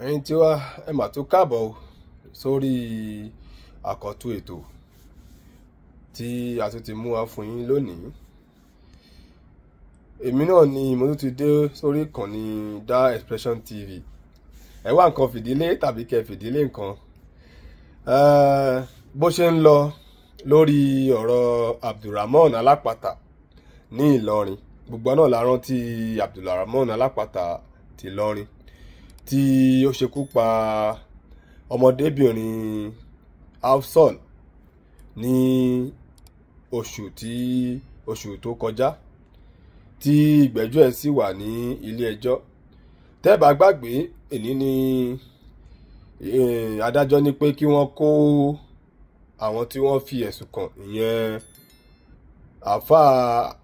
ẹ̀yin tí wá ẹ mà tún káàbọ̀ sórí àkọ́tún ètò tí a tún ti mú wá fún yín lónìí. Èmi náà ni mo tún ti dé sórí ìkànnì Da Expression TV. Ẹ wá nǹkan fìdílé tàbí kẹ́ fìdílé nǹkan. Bó ṣe ń lọ lórí ọ̀rọ̀ Abdulrahman Alápatà ní Ìlọrin, gbogbo náà la rántí Abdulrahman Alápatà ti Ìlọrin tí ó ṣekú pa ọmọdébìnrin Afsol ní oṣù tó kọjá tí ìgbẹ́jọ́ ẹ̀ sì wà ní ilé ẹjọ́. Tẹ́ bá gbàgbé, èní ni adájọ́ ní pé kí wọ́n kó àwọn tí wọ́n fi ẹ̀sùn kàn, ìyẹn àáfàá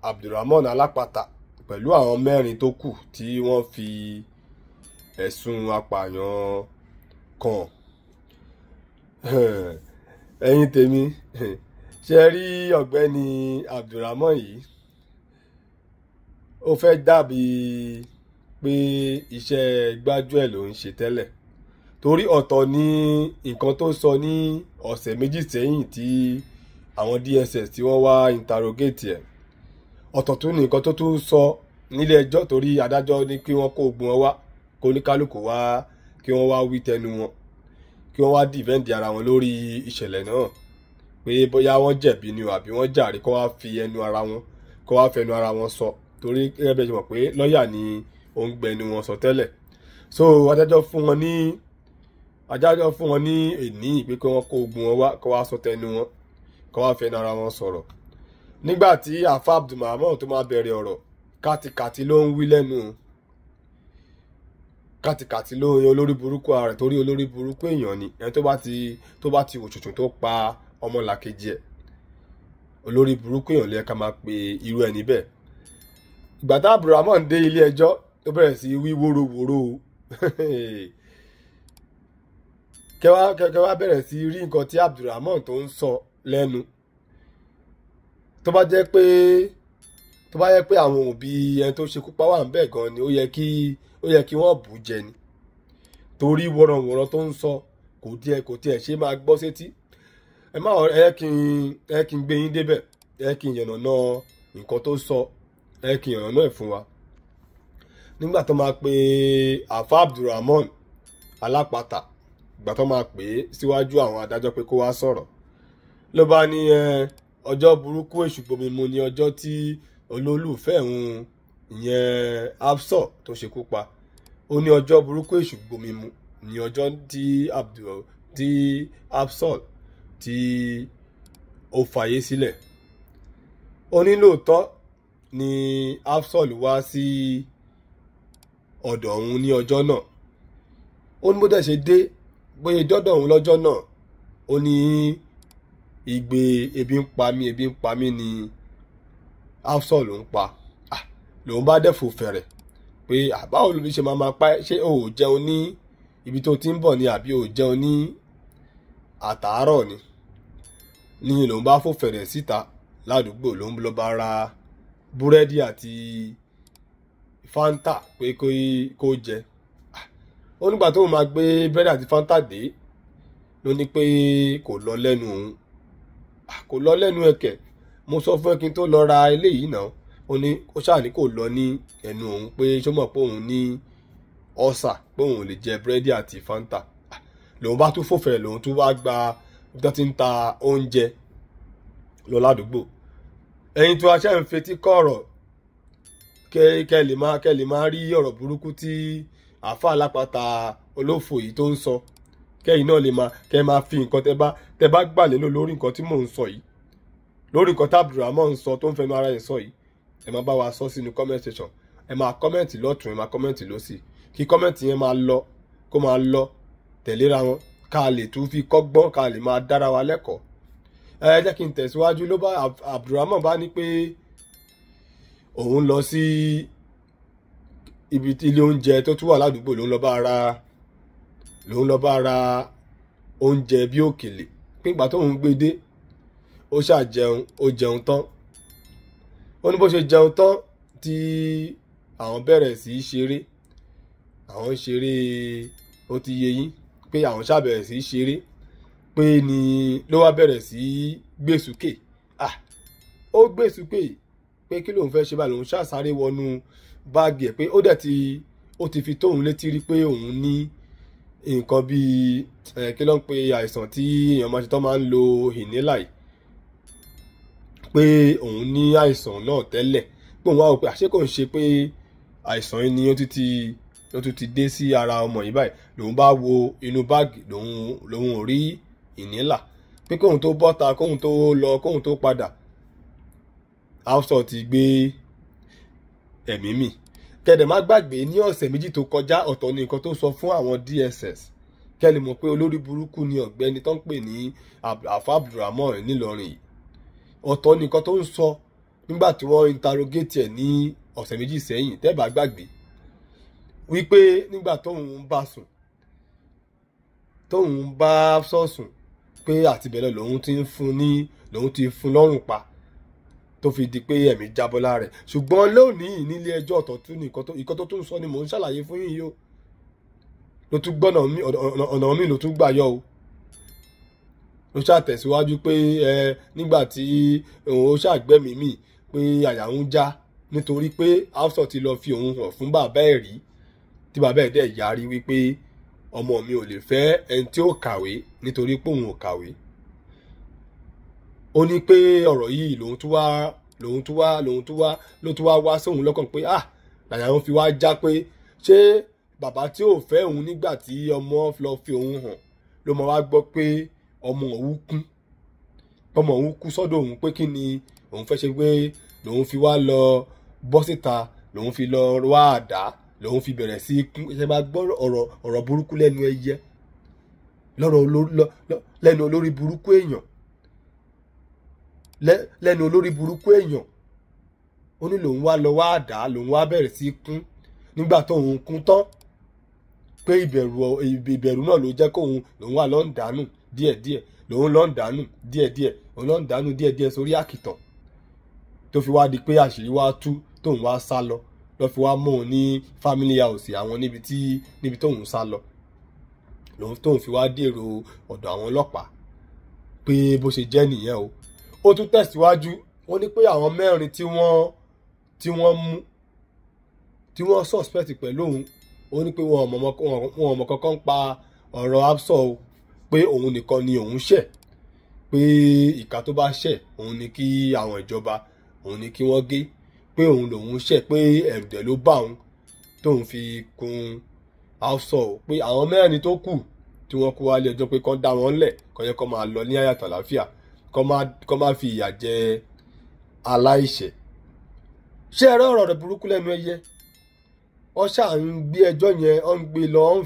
Abdulrahman Alápatà pẹ̀lú àwọn 4 tó kù tí wọ́n fi ẹ̀sùn apààyàn kàn. Ẹ̀yin tèmi, ṣe rí ọ̀gbẹ́ni Abdulrahman yìí, ó fẹ́ dàbí pé iṣẹ́ gbájúẹ̀ ló ń ṣe tẹ́lẹ̀, torí ọ̀tọ̀ ní nǹkan tó sọ ní ọ̀sẹ̀ méjì sẹ́yìn tí àwọn DSS tí wọ́n wá interrogate ẹ̀, ọ̀tọ̀ tún ní nǹkan tó tún sọ nílé ẹjọ́, torí adájọ́ ní kí wọ́n kó ogun wọn wá, kó oníkálùkù wá, kí wọ́n wá wí tẹnu wọn, kí wọ́n wá dìfẹ́ǹdì ara wọn lórí ìṣẹ̀lẹ̀ náà, pé bóyá wọ́n jẹ̀bi ni o àbí wọ́n jàre, kó wá fi ẹnu ara wọn, kó wá fẹnu ara wọn sọ, torí gẹ́gẹ́ bẹ́ẹ̀ ṣe mọ̀ pé lọ́ọ̀yà ni ó ń gbẹnu wọn sọ tẹ́lẹ̀. So adájọ́ fún wọn ní èní pé kí wọ́n kó ogun wọn wá, kó wá sọ tẹnu wọn, kó wá fẹnu ara wọn sọ̀rọ̀. Nígbà tí àfà Abdulrahman tó máa bẹ̀rẹ̀ ọ̀rọ̀, kàtìkàtì ló ń wí lẹ́nu, kàtìkàtì ló ń yan olórí burúkú ara rẹ̀, torí olórí burúkú èèyàn ni ẹni tó bá ti òṣùṣù tó pa ọmọlàkejì ẹ̀, olórí burúkú èèyàn lè ká máa pe irú ẹni bẹ́ẹ̀. Ìgbà tí Abdulrahman dé ilé ẹjọ́ tó bẹ̀rẹ̀ sí wí wóróworó kẹwàá bẹ̀rẹ̀ sí rí nǹkan tí Abdulrahman tó ń sọ lẹ́nu. Tó bá jẹ́ pé àwọn òbí ẹni tó ṣekú pa wà ń bẹ̀ gan ni ó yẹ kí wọ́n bù jẹ ni, torí wọ̀rọ̀wọ̀rọ̀ tó ń sọ kò tiẹ̀ ṣe máa gbọ́ sétí. Ẹ kí n gbé yín débẹ̀, ẹ kí n yànnàná nǹkan tó sọ, ẹ kí n yànnàná ẹ̀ fún wa. Nígbà tó máa pe àfà Abdulrahman Alápatà, ìgbà tó máa pè é síwájú àwọn adájọ́ pé kó wá sọ̀rọ̀, ló bá ní ọjọ́ burúkú èṣù gbomimu ni ọjọ́ tí olólùfẹ́ òun, ìyẹn Afsol tó ṣekú pa. Ó ní ọjọ́ burúkú èṣù gbomimu ni ọjọ́ tí Afsol tí ó fàyè sílẹ̀. Ó ní lóòótọ́ ni Afsol wá sí ọ̀dọ̀ òun ní ọjọ́ náà. Ó ní bó dẹ̀ ṣe dé, bóyá dọ́dọ̀ òun lọ́jọ́ náà, ó ní igbe ebi ń pa mí ni Afsol ló ń pa. Lòun bá dẹ̀fò fẹ̀rẹ̀ pé báwo ló ṣe máa pa ẹ́, ṣé o ò jẹun ní ibi tó ti ń bọ̀ ni àbí o ò jẹun ní àtàárọ̀ ni lòun bá fò fẹ̀rẹ̀ síta ládùúgbò, lòun lọ bá ra búrẹ́dì àti Fanta pé kó jẹ. Ó nígbà tó máa gbé búrẹ́dì àti Fanta dé, ló ní pé kò lọ lẹ́nu òun. Kò lọ lẹ́nu ẹ̀kẹ́, mo sọ fún ẹ kí n tó lọ ra eléyìí náà. Ó ṣáà ní kò lọ ní ẹnu òun, pé ṣó mọ̀ pé òun ní ọ́sà, pé òun ò lè jẹ búrẹ́dì àti Fanta. Lòun bá tún fòfẹ̀, lòun tún wá gba ibi tó ti ń ta oúnjẹ lọ ládùúgbò. Ẹ̀yin tí wàá ṣe ń fetí kọ́ ọ̀rọ̀, kẹ́ lè máa rí ọ̀rọ̀ burúkú tí àáfà Alápatà olófò yìí tó ń sọ. Kẹ́yìn náà kẹ́ máa fi nǹkan tẹ́ bá gbà lélò lórí nǹkan tí mò ń sọ yìí, lórí nǹkan tí Abdulrahman ń sọ tó ń fẹnu ara ẹ̀ sọ yìí. Ẹ máa bá wa sọ sínú comment section, ẹ máa kọ́mẹ̀ntì lọ́tùn, ẹ máa kọ́mẹ̀ntì lósì, kí kọ́mẹ̀ntì yẹn kó máa lọ tẹ̀léra wọn, ká lè tún fi kọ́gbọ́n, ká lè máa dára wa lẹ́kọ̀ọ́. Ẹ jẹ́ kí n tẹ̀síwájú. Ló bá Abdulrahman bá ní pé òun lọ sí ibi ilé oúnjẹ tó tún wà ládùúgbò, lòun lọ bá ra oúnjẹ bí òkèlè. Nígbà tóun gbé dé, ó jẹun tán. Ó ní bó ṣe jẹun tán tí àwọn bẹ̀rẹ̀ sí í ṣeré, àwọn ń ṣeré, ó ti yé yín pé àwọn ṣàbẹ̀rẹ̀ sí í ṣeré pé ni ló wá bẹ̀rẹ̀ sí í gbé sókè. Ó gbé sókè pé kí lòun fẹ́ ṣe báyìí, lòun ṣàṣàrè wọnú báàgì ẹ̀ pé ó ti fi tóun létí rí pé òun ní nǹkan bíi kí ló ń pe àìsàn tí èèyàn máa ṣe tó máa ń lo inhaler yìí, pé òun ní àìsàn náà tẹ́lẹ̀, pé òun wá wò pé àṣé kò ń ṣe pé àìsàn yìí ni ó tún ti dé sí ara ọmọ yìí báyìí. Lòun bá wo inú báàgì, lòun ò rí inhaler, pé kóun tó bọ́ta, kóun tó lọ, kóun tó padà, Afsọ ti gbé ẹ̀mí mì. Kẹ̀dẹ̀ má gbàgbé ní ọ̀sẹ̀ méjì tó kọjá, ọ̀tọ̀ ni nǹkan tó sọ fún àwọn DSS, kẹ́lì mọ̀ pé olórí burúkú ni ọ̀gbẹ́ni tó ń pè ní Alfa Abdulrahman nílọrin yìí. Ọ̀tọ̀ ni nǹkan tó ń sọ nígbà tí wọ́n interrogate ẹ̀ ní ọ̀sẹ̀ méjì sẹ́yìn, tẹ́ bá gbàgbé, wípé nígbà tóun bá Afsọ sùn pé àtibẹ̀lẹ̀ lòun ti fún lọ́rùn pa tó fi di pé ẹ̀mí jábọ́ lára rẹ̀. Ṣùgbọ́n lónìí nílé ẹjọ́ ọ̀tọ̀ tún ní nǹkan tó tún sọ ni mò ń ṣàlàyé fún yín yìí o. Ló tún gbọ́nà ọ̀nà mi ló tún gbà yọ o. Ló ṣàtẹ̀síwájú pé nígbà tí òun ṣàgbẹ́mí mì pé àyà ń já nítorí pé Afsọ ti lọ fi òun hàn fún bàbá ẹ̀ rí, tí bàbá ẹ̀ dẹ̀ yarí wípé ọmọ mi ò lè fẹ́ ẹni tí ó kàwé nítorí pé òun ò kàwé. Ó ní pé ọ̀rọ̀ yìí ló tún wá sóhun lọ́kàn pé làyà òun fi wá já pé ṣé bàbá tí ò fẹ́ òun nígbà tí ọmọ lọ fi òun hàn ló máa wá gbọ́ pé ọmọ òun kú sọ́dọ̀ òun, pé kí ni òun fẹ́ ṣe, pé lòun fi wá lọ bọ́ síta, lòun fi lọ wá àdá, lòun fi bẹ̀rẹ̀ sí kún. Ṣe máa gbọ́ ọ̀rọ̀ burúkú lẹ́nu ẹyẹ, lẹ́nu olórí burúkú èèyàn, lẹ́nu olórí burúkú èèyàn. Ó ní lòun wá lọ wá àdá, lòun wá bẹ̀rẹ̀ sí kún. Nígbà tóun kún tán, pé ìbẹ̀rù náà ló jẹ́ kóun lòun wà lọ ń dànù díẹ̀díẹ̀, lòun lọ ń dànù díẹ̀díẹ̀ sórí àkìtàn, tó fi wá di pé àṣírí wá tú, tóun wá sá lọ, lọ́ fi wá mú òun ní family house àwọn níbi tóun sá lọ, lòun tóun fi wá dèrò ọ̀dọ̀ àwọn ọlọ́pàá, pé bó ṣe jẹ́ nìyẹn o. Ó tún tẹ̀síwájú, ó ní pé àwọn mẹ́rin tí wọ́n mú, tí wọ́n suspect pẹ̀lú òun, ó ní pé wọn ò mọ̀ kankan pa ọ̀rọ̀ Afsọ o, pé òun nìkan ni òun ṣẹ̀, pé ìka tó bá ṣẹ̀ òun ni kí àwọn ìjọba òun ni kí wọ́n gé, pé òun lòun ṣẹ̀, pé ẹ̀rù dẹ̀ ló bá òun tóun fi kun Afsọ o, pé àwọn mẹ́rin tó kù tí wọ́n kó wálé ẹjọ́ pé kán dá wọn lẹ̀, kán yẹ kán máa lọ ní àyàtọ̀ àlàáfíà, kán má fi ìyà jẹ aláìṣẹ̀. Ṣé ẹ rí ọ̀rọ̀ rẹ̀ burúkú lẹ́nu ẹyẹ? Wọ́n ṣáà ń gbé ẹjọ́ yẹn, wọ́n ń gbé lọ, wọ́n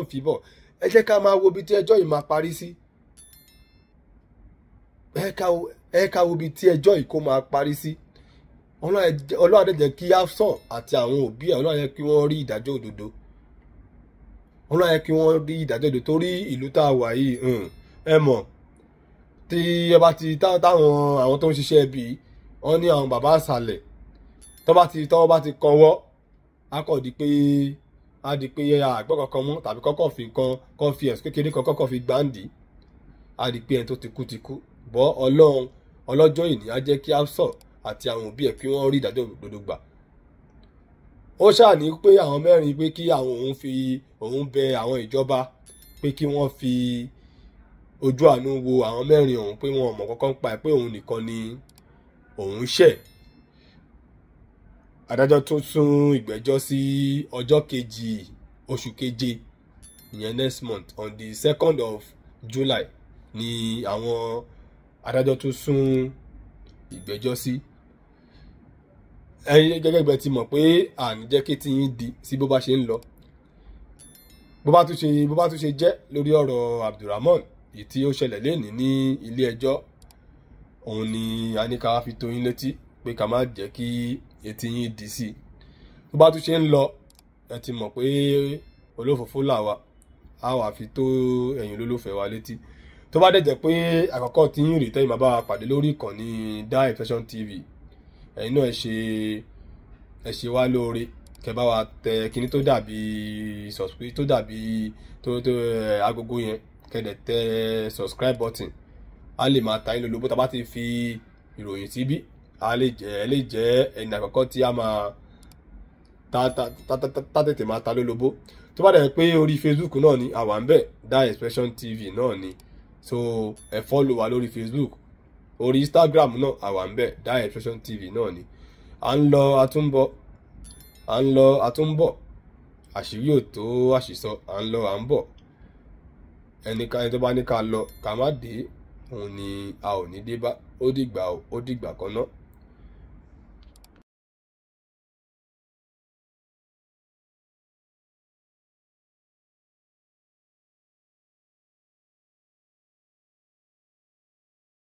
ń fi bọ̀. Ẹ jẹ́ ká máa wo ibi tí ẹjọ́ yìí máa parí sí. Ẹ ká wo ibi tí ẹjọ́ yìí kó máa parí sí. Ọlọ́run á dẹ̀ jẹ́ kí Afsọ àti àwọn òbí ẹ̀, Ọlọ́run á jẹ́ kí wọ́n rí ìdájọ́ òdodo. Ọlọ́run á jẹ́ kí wọ́n rí ìdájọ́ òdodo, torí ìlú tá a wà yìí, ẹ mọ̀, tí ọba ti táwọn àwọn tó ń ṣiṣẹ́ ẹbí, wọ́n ní àwọn bàbá àṣàlẹ̀, tọ́wọ́ bá ti kọwọ́, á di pé àgbọ̀ kankan mọ́, tàbí kọ́kọ́ fi nǹkan fi ẹ̀sùn kékeré kan kọ́kọ́ fi gbáǹdì, á di pé ẹni tó ti kú. Bọ́ Ọlọ́run ọlọ́jọ́ ìní á jẹ́ kí Afsọ àti àwọn òbí ẹ̀ kí wọ́n rí ìdájọ́ òdodo gbà. Ó ṣáà ní pé àwọn mẹ́rin pé kí òun bẹ àwọn ìjọba pé kí wọ́n fi ojú àánú wo àwọn mẹ́rin ọ̀hún, pé wọn ò mọ̀ kankan pa ẹ̀, pé òun nìkan ni òun ṣẹ̀. Adájọ́ tún sún ìgbẹ́jọ́ sí ọjọ́ 2 oṣù keje, ìyẹn next month, on the 2nd of July ni àwọn adájọ́ tún sún ìgbẹ́jọ́ sí. Ẹ̀yin gẹ́gẹ́ bẹ́ẹ̀ ti mọ̀ pé àní jẹ́ kí tí yín di sí bó bá ṣe ń lọ. Bó bá tún ṣe jẹ́ lórí ọ̀rọ̀ Abdulrahman èyí tí ó ṣẹlẹ̀ lénìí ní ilé ẹjọ́, òun ni a ní ká fi tó yín létí, pé ká má jẹ́ kí etí yín di sí. Bó bá tún ṣe ń lọ, ẹ ti mọ̀ pé olófòfó làwa, a wà fi tó ẹ̀yin olólùfẹ́ wa létí. Tó bá dẹ̀ jẹ́ pé àkọ́kọ́ tí yín rèé tẹ́yìn máa bá wa pàdé lórí ìkànnì Da Expression TV, ẹ̀yin náà ẹ ṣe wá lóore, kẹ́ bá wa tẹ kíní tó dàbí subscribe tó dàbí agogo yẹn, kẹ́ dẹ̀ tẹ subscribe button. A lè máa ta yín lólobó tá bá ti fi ìròyìn síbí, ẹ lè jẹ́ ẹni àkọ́kọ́ tí a máa tètè máa ta lólobó. Tó bá dẹ̀ pé orí Facebook náà ni àwa ń bẹ̀, Die Expression TV náà ni, so ẹ follow wa lórí Facebook. Orí Instagram náà àwa ń bẹ̀, Die Expression TV náà ni. À ń lọ àtúnbọ̀, à ń lọ àtúnbọ̀, àṣírí ò tó àṣìsọ, à ń lọ à ń bọ̀. Ẹni tó bá ní ká lọ ká má dé, òun ni a ò ní dé bá. Ó dìgbà kan náà.